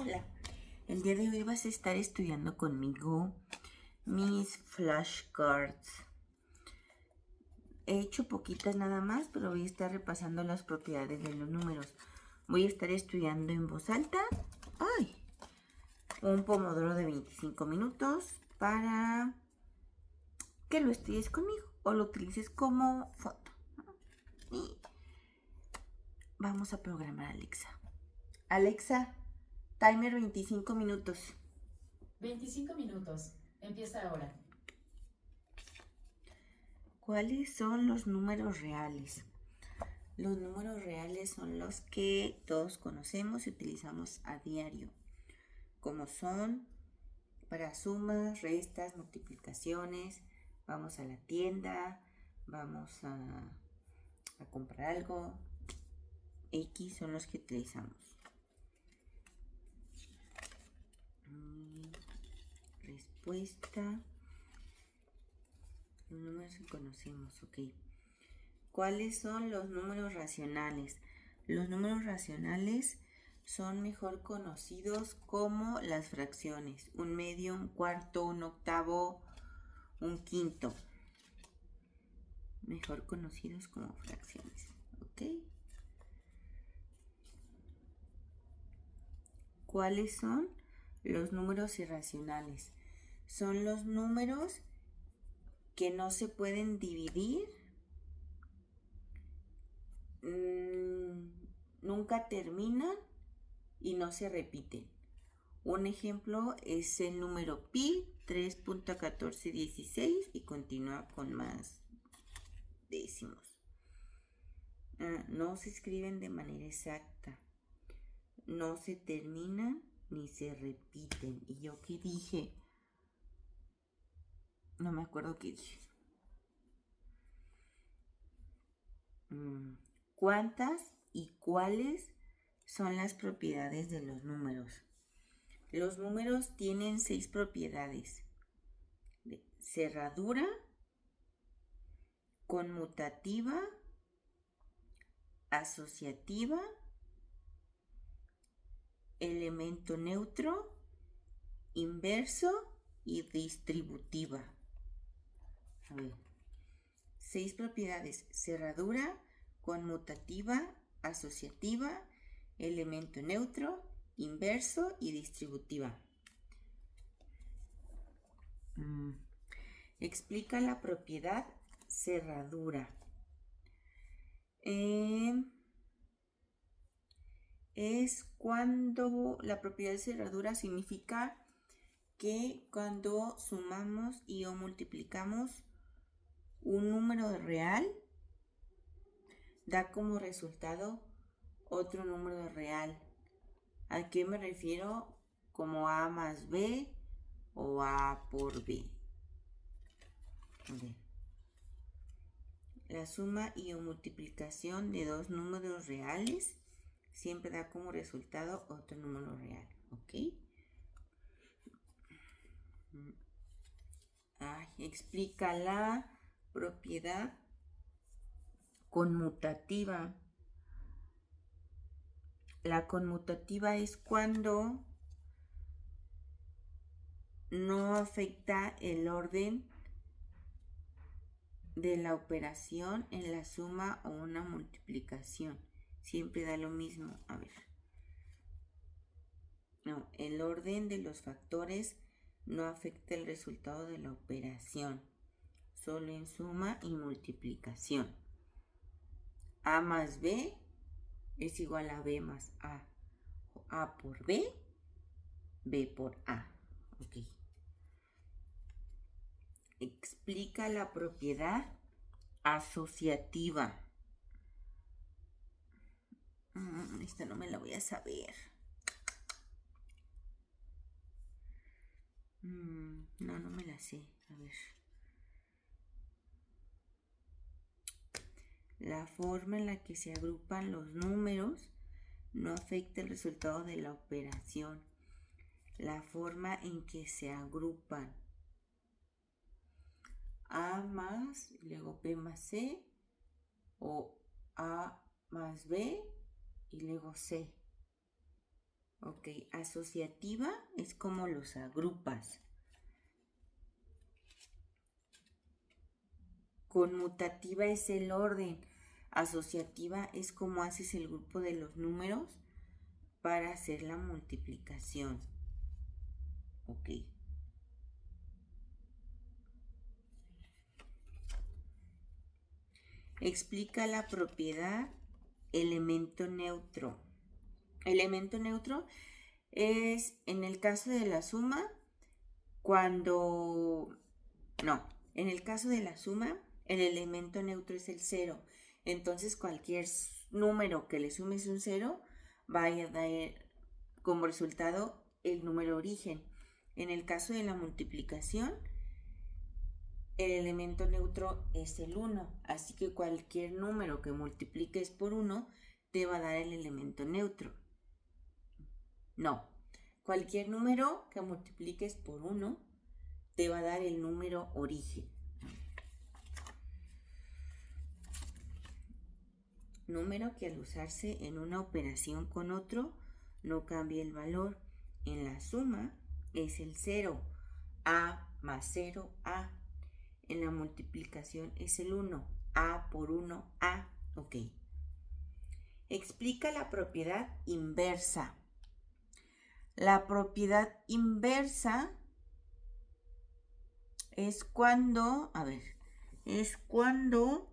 Hola, el día de hoy vas a estar estudiando conmigo mis flashcards. He hecho poquitas nada más, pero voy a estar repasando las propiedades de los números. Voy a estar estudiando en voz alta. Un pomodoro de 25 minutos para que lo estudies conmigo o lo utilices como foto. Y vamos a programar a Alexa. Alexa, timer 25 minutos. 25 minutos. Empieza ahora. ¿Cuáles son los números reales? Los números reales son los que todos conocemos y utilizamos a diario, como son para sumas, restas, multiplicaciones. Vamos a la tienda, vamos a comprar algo. X son los que utilizamos. Respuesta. Los números que conocemos, ok. ¿Cuáles son los números racionales? Los números racionales son mejor conocidos como las fracciones. Un medio, un cuarto, un octavo, un quinto. Mejor conocidos como fracciones, ¿ok? ¿Cuáles son los números irracionales? Son los números que no se pueden dividir, nunca terminan y no se repiten. Un ejemplo es el número pi, 3.1416, y continúa con más décimos. No se escriben de manera exacta, no se terminan ni se repiten. ¿Y yo qué dije? No me acuerdo qué dije. ¿Cuántas y cuáles son las propiedades de los números? Los números tienen 6 propiedades: cerradura, conmutativa, asociativa, elemento neutro, inverso y distributiva. A ver, 6 propiedades: cerradura, conmutativa, asociativa, elemento neutro, inverso y distributiva. Explica la propiedad cerradura. Es cuando la propiedad de cerradura significa que cuando sumamos y o multiplicamos un número real, da como resultado otro número real. ¿A qué me refiero? Como A más B o A por B. La suma y o multiplicación de dos números reales siempre da como resultado otro número real, ¿ok? Explica la propiedad conmutativa. La conmutativa es cuando no afecta el orden de la operación en la suma o una multiplicación. Siempre da lo mismo. A ver. No, el orden de los factores no afecta el resultado de la operación, solo en suma y multiplicación. A más B es igual a B más A. A por B, B por A. Ok. Explica la propiedad asociativa. Esta no me la voy a saber. No me la sé. A ver. La forma en la que se agrupan los números no afecta el resultado de la operación. La forma en que se agrupan A más, y luego B más C, o A más B y luego C. Ok. Ok, asociativa es como los agrupas. Conmutativa es el orden. Asociativa es como haces el grupo de los números para hacer la multiplicación. Ok. Explica la propiedad elemento neutro. Elemento neutro es en el caso de la suma en el caso de la suma el elemento neutro es el 0. Entonces cualquier número que le sumes un 0 va a dar como resultado el número origen. En el caso de la multiplicación, el elemento neutro es el 1, así que cualquier número que multipliques por 1 te va a dar el elemento neutro. No, cualquier número que multipliques por 1 te va a dar el número origen. Número que al usarse en una operación con otro no cambia el valor. En la suma es el 0, a más 0, a. En la multiplicación es el 1, a por 1, a. Ok. Explica la propiedad inversa. La propiedad inversa es cuando, es cuando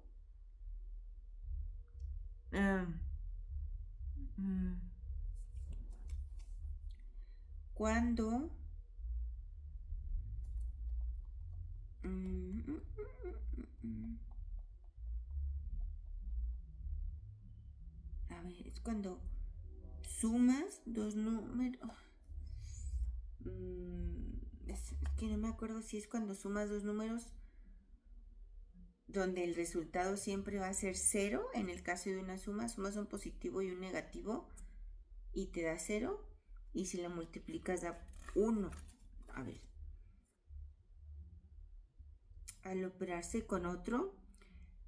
sumas dos números. Es que no me acuerdo si es cuando sumas dos números donde el resultado siempre va a ser 0. En el caso de una suma, sumas un positivo y un negativo y te da 0. Y si la multiplicas da 1. A ver. Al operarse con otro,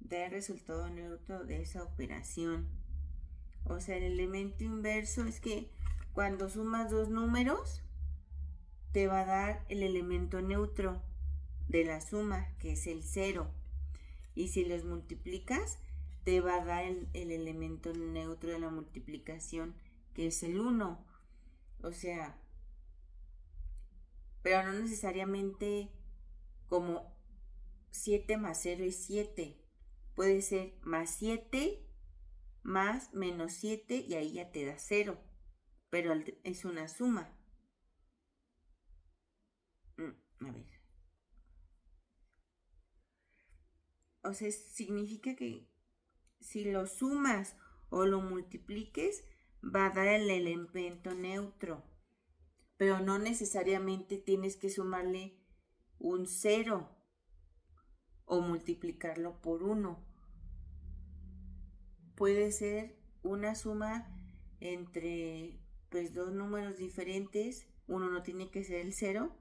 da el resultado neutro de esa operación. O sea, el elemento inverso es que cuando sumas dos números, te va a dar el elemento neutro de la suma, que es el 0. Y si los multiplicas, te va a dar el elemento neutro de la multiplicación, que es el 1. O sea, pero no necesariamente como 7 más 0 es 7. Puede ser más 7 más menos 7 y ahí ya te da 0. Pero es una suma. A ver. O sea, significa que si lo sumas o lo multipliques, va a dar el elemento neutro. Pero no necesariamente tienes que sumarle un 0 o multiplicarlo por 1. Puede ser una suma entre dos números diferentes. Uno no tiene que ser el 0,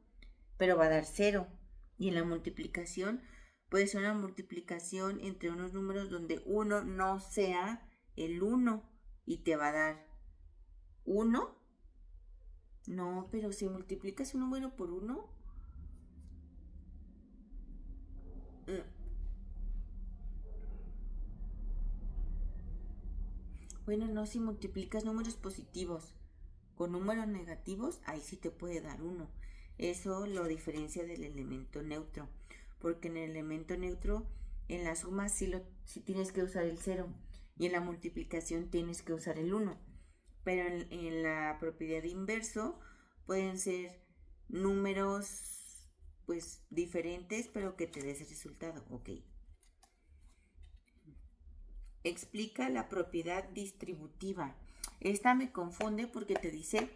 pero va a dar 0. Y en la multiplicación puede ser una multiplicación entre unos números donde uno no sea el 1 y te va a dar 1. No, pero si multiplicas un número por 1, bueno, no, si multiplicas números positivos con números negativos, ahí sí te puede dar 1. Eso lo diferencia del elemento neutro, porque en el elemento neutro, en la suma sí tienes que usar el 0 y en la multiplicación tienes que usar el 1. Pero en la propiedad inverso pueden ser números diferentes, pero que te dé ese resultado. Ok. Explica la propiedad distributiva. Esta me confunde porque te dice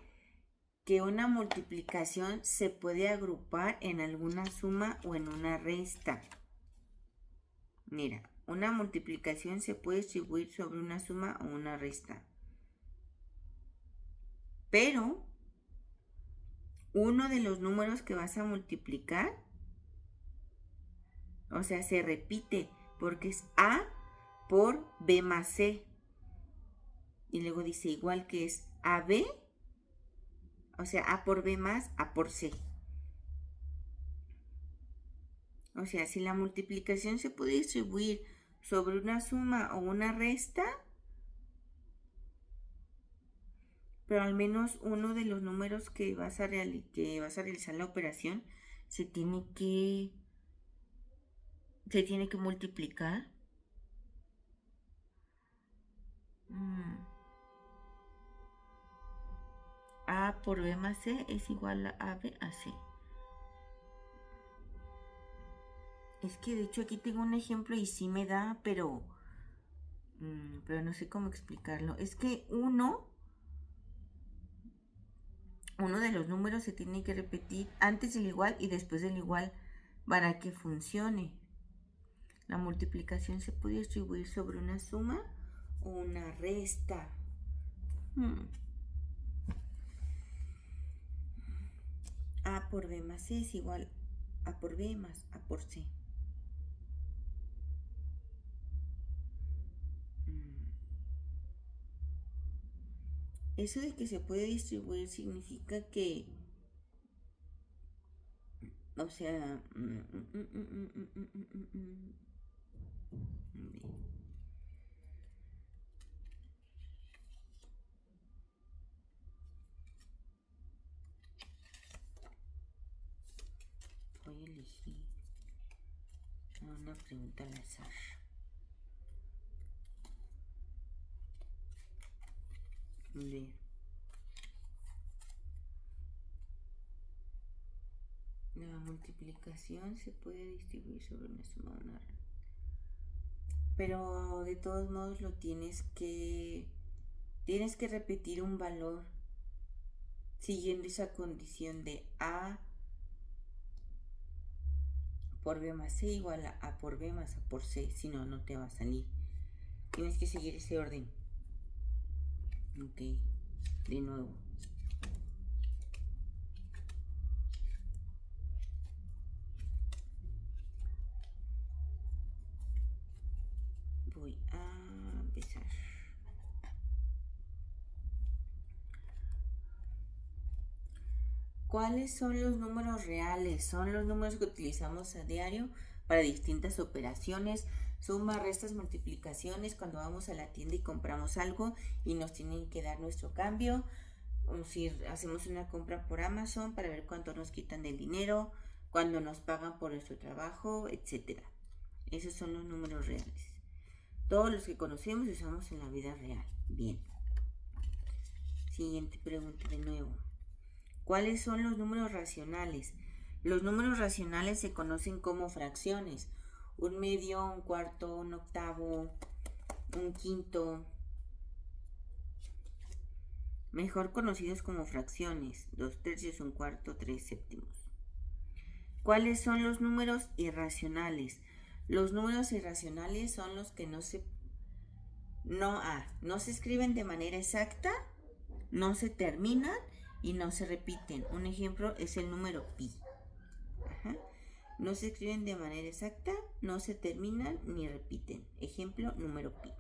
que una multiplicación se puede agrupar en alguna suma o en una resta. Mira, una multiplicación se puede distribuir sobre una suma o una resta. Pero uno de los números que vas a multiplicar, o sea, se repite porque es A por B más C. Y luego dice igual que es AB O sea, A por B más A por C. O sea, si la multiplicación se puede distribuir sobre una suma o una resta, pero al menos uno de los números que vas a realizar la operación se tiene que multiplicar. A por B más C es igual a AB a C. Es que de hecho aquí tengo un ejemplo y sí me da, pero no sé cómo explicarlo. Es que uno de los números se tiene que repetir antes del igual y después del igual para que funcione. La multiplicación se puede distribuir sobre una suma o una resta. A por B más C es igual a por B más A por C. Eso de que se puede distribuir significa que, o sea, voy a elegir una pregunta al azar. Ver. La multiplicación se puede distribuir sobre una suma o una resta. Pero de todos modos lo tienes que repetir un valor siguiendo esa condición de A por B más C igual a A por B más A por C, si no, no te va a salir. Tienes que seguir ese orden. Ok, de nuevo. Voy a empezar. ¿Cuáles son los números reales? Son los números que utilizamos a diario para distintas operaciones, sumas, restas, multiplicaciones, cuando vamos a la tienda y compramos algo y nos tienen que dar nuestro cambio, o si hacemos una compra por Amazon para ver cuánto nos quitan del dinero, cuando nos pagan por nuestro trabajo, etc. Esos son los números reales. Todos los que conocemos y usamos en la vida real. Bien. Siguiente pregunta de nuevo. ¿Cuáles son los números racionales? Los números racionales se conocen como fracciones. Un medio, un cuarto, un octavo, un quinto. Mejor conocidos como fracciones. 2/3, un cuarto, 3/7. ¿Cuáles son los números irracionales? Los números irracionales son los que no se escriben de manera exacta, no se terminan y no se repiten. Un ejemplo es el número pi. No se escriben de manera exacta, no se terminan ni repiten. Ejemplo, número pi.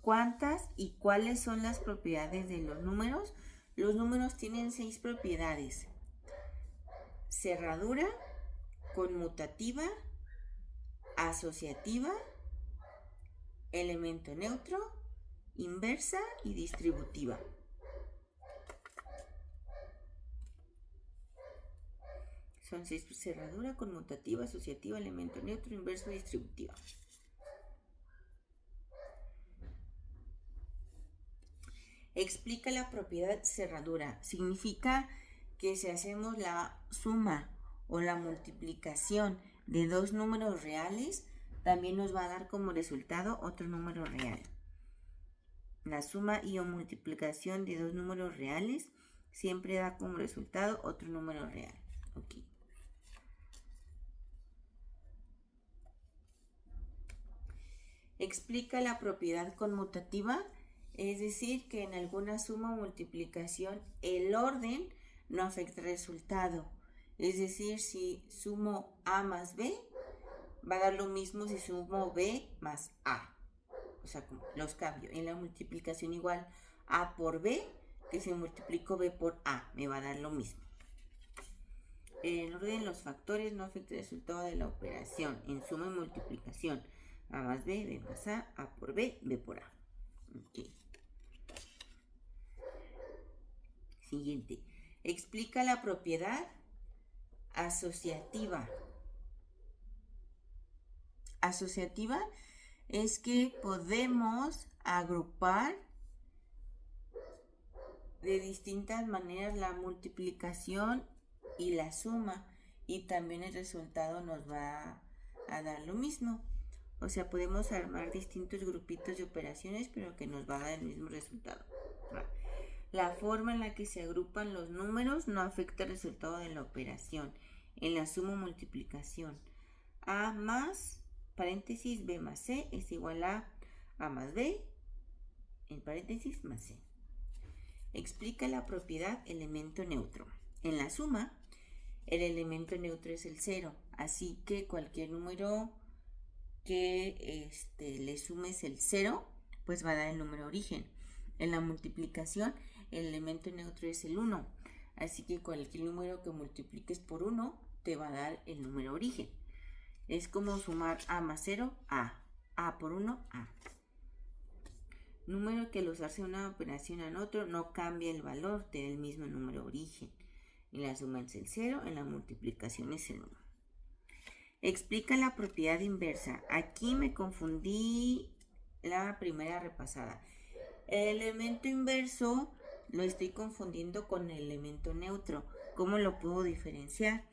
¿Cuántas y cuáles son las propiedades de los números? Los números tienen 6 propiedades: cerradura, conmutativa, asociativa, elemento neutro, inversa y distributiva. Son 6: cerradura, conmutativa, asociativa, elemento neutro, inversa y distributiva. Explica la propiedad cerradura. Significa que si hacemos la suma o la multiplicación de dos números reales, también nos va a dar como resultado otro número real. La suma y o multiplicación de dos números reales siempre da como resultado otro número real. Ok. Explica la propiedad conmutativa, es decir, que en alguna suma o multiplicación el orden no afecta el resultado. Es decir, si sumo A más B, va a dar lo mismo si sumo B más A. O sea, los cambio. En la multiplicación igual A por B, que si multiplico B por A, me va a dar lo mismo. El orden de los factores no afecta el resultado de la operación. En suma y multiplicación, A más B, B más A por B, B por A. Okay. Siguiente. Explica la propiedad asociativa. Asociativa es que podemos agrupar de distintas maneras la multiplicación y la suma, y también el resultado nos va a dar lo mismo. O sea, podemos armar distintos grupitos de operaciones, pero que nos va a dar el mismo resultado. La forma en la que se agrupan los números no afecta el resultado de la operación. En la suma o multiplicación, A más, paréntesis, B más C es igual a A más B, en paréntesis, más C. Explica la propiedad elemento neutro. En la suma, el elemento neutro es el 0, así que cualquier número que le sumes el 0, pues va a dar el número origen. En la multiplicación, el elemento neutro es el 1, así que cualquier número que multipliques por 1 te va a dar el número origen. Es como sumar A más 0, A por 1, A. Número que al usarse una operación en otro no cambia el valor del mismo número origen. En la suma es el 0, en la multiplicación es el 1. Explica la propiedad inversa. Aquí me confundí la primera repasada. El elemento inverso lo estoy confundiendo con el elemento neutro. ¿Cómo lo puedo diferenciar?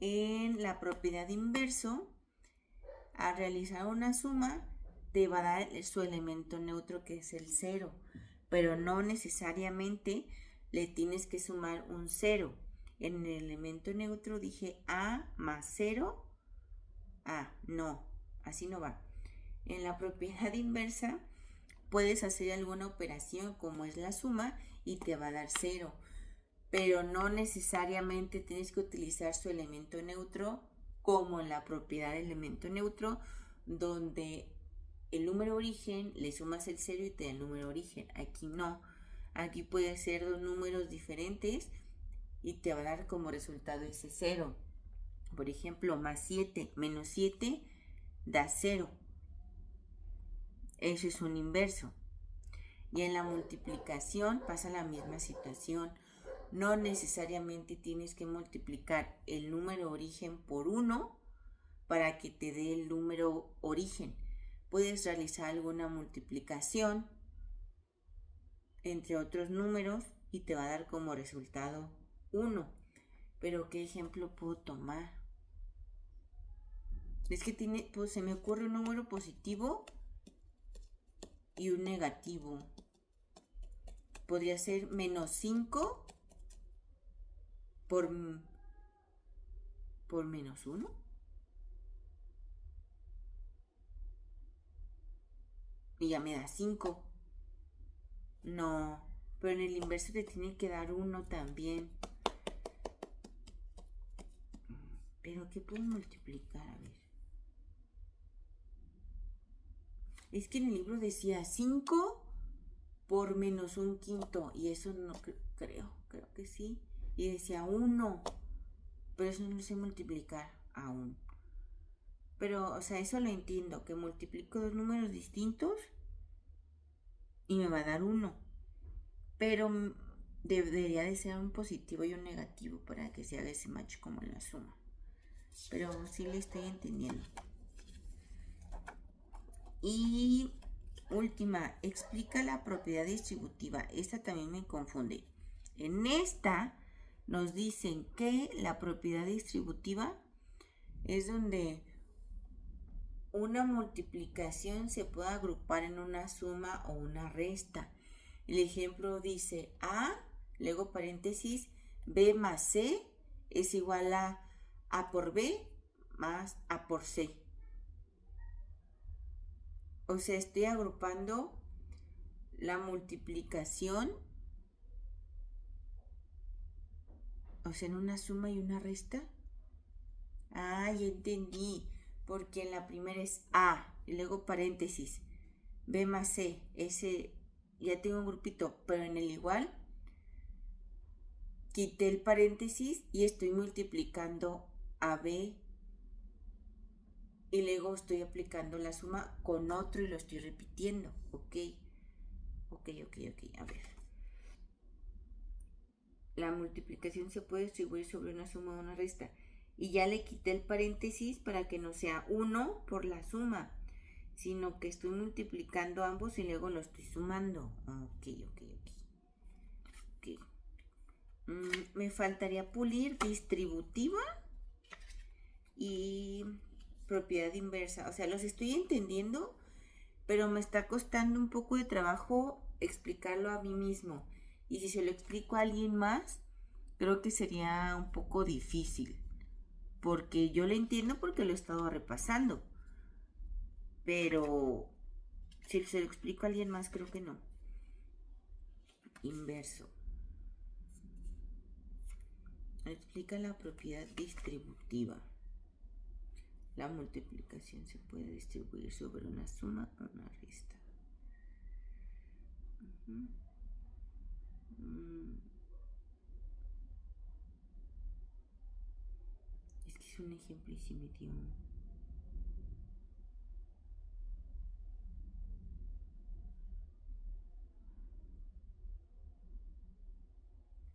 En la propiedad inverso, al realizar una suma, te va a dar su elemento neutro, que es el 0, pero no necesariamente le tienes que sumar un 0. En el elemento neutro dije A más 0, A, no, así no va. En la propiedad inversa puedes hacer alguna operación como es la suma y te va a dar 0, pero no necesariamente tienes que utilizar su elemento neutro como en la propiedad de elemento neutro, donde el número origen le sumas el 0 y te da el número origen. Aquí no, aquí puede ser dos números diferentes y te va a dar como resultado ese 0. Por ejemplo, más 7 menos 7 da 0. Eso es un inverso. Y en la multiplicación pasa la misma situación. No necesariamente tienes que multiplicar el número origen por 1 para que te dé el número origen. Puedes realizar alguna multiplicación entre otros números y te va a dar como resultado 1. Pero ¿qué ejemplo puedo tomar? Es que pues se me ocurre un número positivo y un negativo. Podría ser menos 5 por menos 1. Y ya me da 5. No, pero en el inverso te tiene que dar 1 también. ¿Pero qué puedo multiplicar? A ver. Es que en el libro decía 5 por menos 1/5. Y eso no creo que sí. Y decía 1. Pero eso no lo sé multiplicar aún. Pero, o sea, eso lo entiendo. Que multiplico dos números distintos y me va a dar 1. Pero debería de ser un positivo y un negativo para que se haga ese match como en la suma. Pero sí le estoy entendiendo. Y última, explica la propiedad distributiva. Esta también me confunde. En esta nos dicen que la propiedad distributiva es donde una multiplicación se puede agrupar en una suma o una resta. El ejemplo dice A, luego paréntesis, B más C es igual a A por B más A por C. O sea, estoy agrupando la multiplicación, o sea, en una suma y una resta. Ah, ya entendí. Porque en la primera es A y luego paréntesis, B más C, ese ya tengo un grupito, pero en el igual quité el paréntesis y estoy multiplicando a B y luego estoy aplicando la suma con otro y lo estoy repitiendo. Ok, a ver. La multiplicación se puede distribuir sobre una suma o una resta. Y ya le quité el paréntesis para que no sea 1 por la suma, sino que estoy multiplicando ambos y luego lo estoy sumando. Ok. Me faltaría pulir distributiva y propiedad inversa. O sea, los estoy entendiendo, pero me está costando un poco de trabajo explicarlo a mí mismo. Y si se lo explico a alguien más, creo que sería un poco difícil. Porque yo lo entiendo porque lo he estado repasando. Pero si se lo explico a alguien más, creo que no. Inverso. Explica la propiedad distributiva. La multiplicación se puede distribuir sobre una suma o una resta. Es que es un ejemplo y se metió.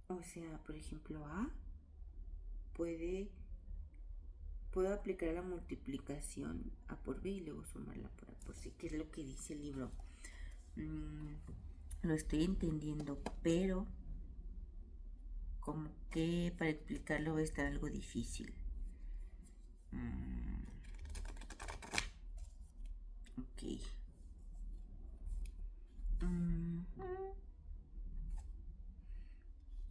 O sea, por ejemplo, A puedo aplicar la multiplicación A por B y luego sumarla por A por C, que es lo que dice el libro. Lo estoy entendiendo, pero como que para explicarlo va a estar algo difícil. Ok.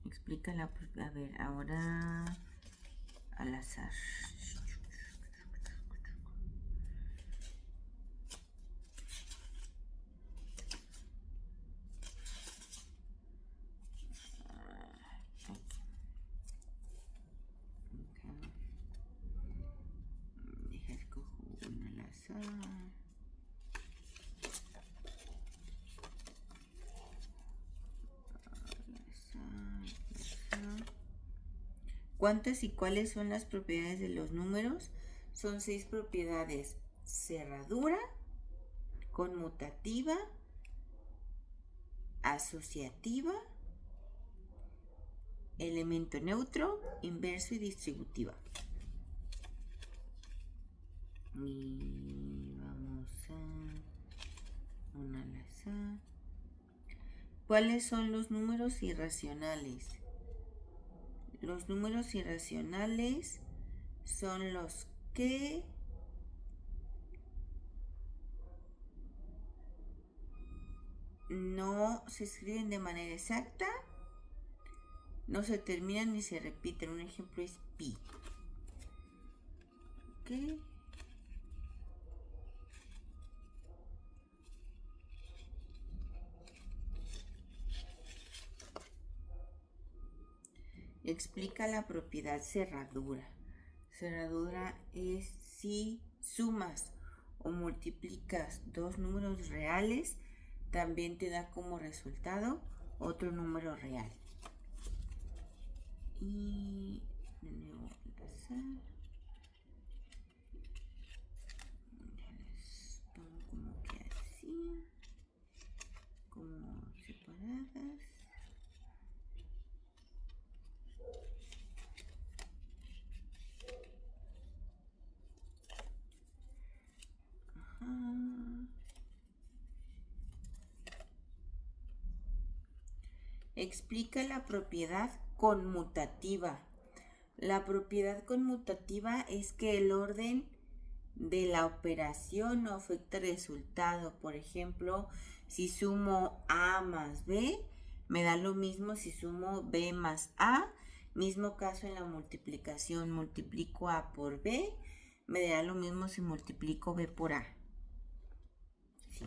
Explica la... A ver, ahora al azar. Deja escojo una al azar. ¿Cuántas y cuáles son las propiedades de los números? Son 6 propiedades: cerradura, conmutativa, asociativa, elemento neutro, inverso y distributiva. Y vamos a una al azar. ¿Cuáles son los números irracionales? Los números irracionales son los que no se escriben de manera exacta, no se terminan ni se repiten. Un ejemplo es pi. ¿Ok? Explica la propiedad cerradura. Cerradura es si sumas o multiplicas dos números reales, también te da como resultado otro número real. Y de nuevo pasar. Les pongo como que así, como separadas. Explica la propiedad conmutativa. La propiedad conmutativa es que el orden de la operación no afecta el resultado. Por ejemplo, si sumo A más B, me da lo mismo si sumo B más A. Mismo caso en la multiplicación, multiplico A por B, me da lo mismo si multiplico B por A. Sí.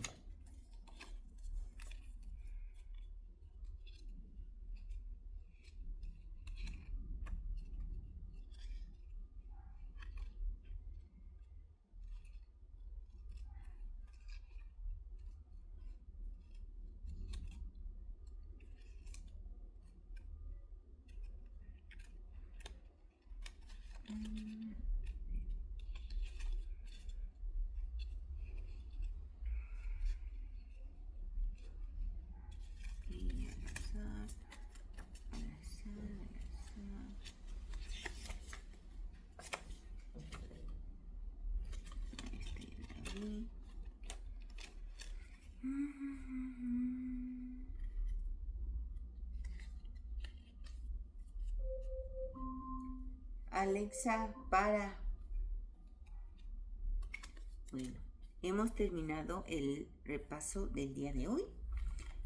Alexa, para. Bueno, hemos terminado el repaso del día de hoy.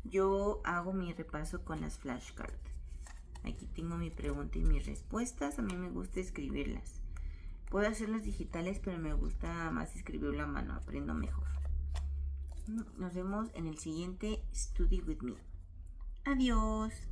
Yo hago mi repaso con las flashcards. Aquí tengo mi pregunta y mis respuestas. A mí me gusta escribirlas. Puedo hacerlas digitales, pero me gusta más escribirlo a mano. Aprendo mejor. Nos vemos en el siguiente Study with Me. Adiós.